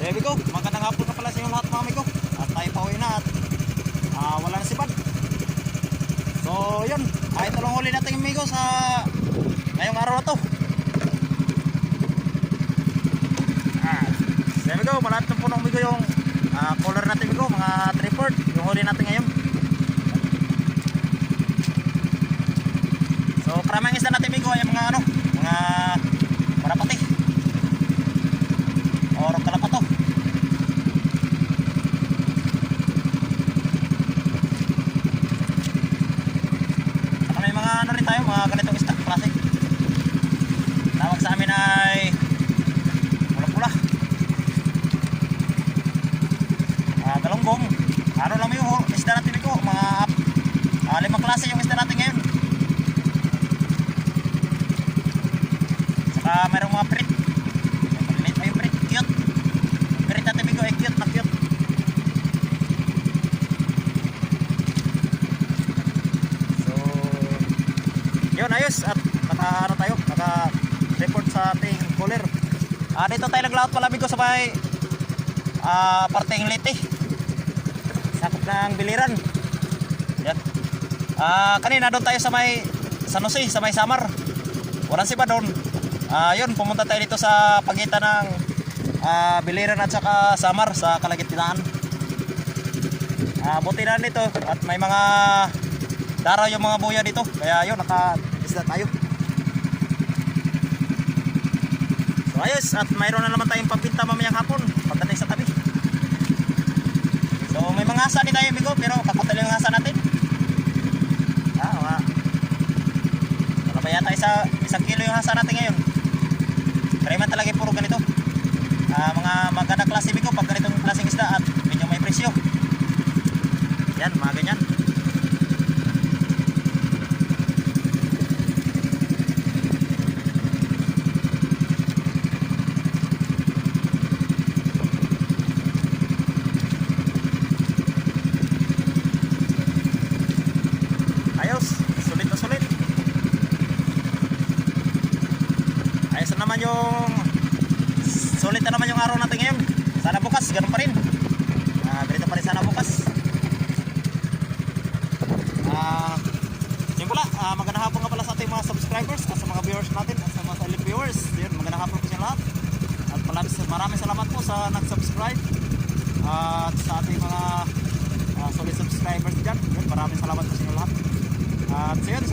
there we go. Magandang hapon na pala sa inyo lahat mga amigo. At tayo pauwi na at wala na si Bad. So yun, ito lang huli natin amigo sa ngayong araw na to. There we go, malapit ng punong amigo yung color natin amigo, mga tripod, yung huli natin ngayon. So karaming isda natin amigo ay mga mga marapati or kalapato. Saka may mga rin tayo, mga ganitong isda klase. Tawag sa amin ay pula-pula, galonggong. Lang yung isda natin ito, mga 5 klase yung isda natin ngayon. Saka mayroong mga prit. Maliit pa yung prit, cute. Prit natin ito ay cute na cute. So yun, ayos. At naka-report sa ating cooler. Dito tayo naglaot pala amigo sa may parteng Leyte, sakop ng Biliran. Yan. Kanina doon tayo sa may San Jose, sa may Samar. Walang si ba doon. Yun, pumunta tayo dito sa pagitan ng Biliran at saka Samar sa kalagitnaan. Buti na dito at may mga daraw yung mga buya dito. Kaya yun, naka-isda tayo. So ayos, at mayroon na naman tayong pampinta mamayang hapon pagdating sa tabi. So may mga asa din tayo amigo, pero kakutal yung asa natin. Wala ba yata isang kilo yung asa natin ngayon. Pero man talaga puro ganito. Mga magandang klase amigo pag ganitong klaseng isda at medyo may presyo. Yan, mga ganyan. Sulit na naman yung araw natin ngayon. Sana bukas, ganun pa rin. Ganito pa rin sana bukas. Yun pala, magandang hapon nga pala sa ating mga subscribers at sa mga viewers natin at sa mga silent viewers. Yun, magandang hapon po sa lahat. At maraming salamat po sa nag-subscribe at sa ating mga solid subscribers dyan. Yun, maraming salamat po sa lahat. At so yun,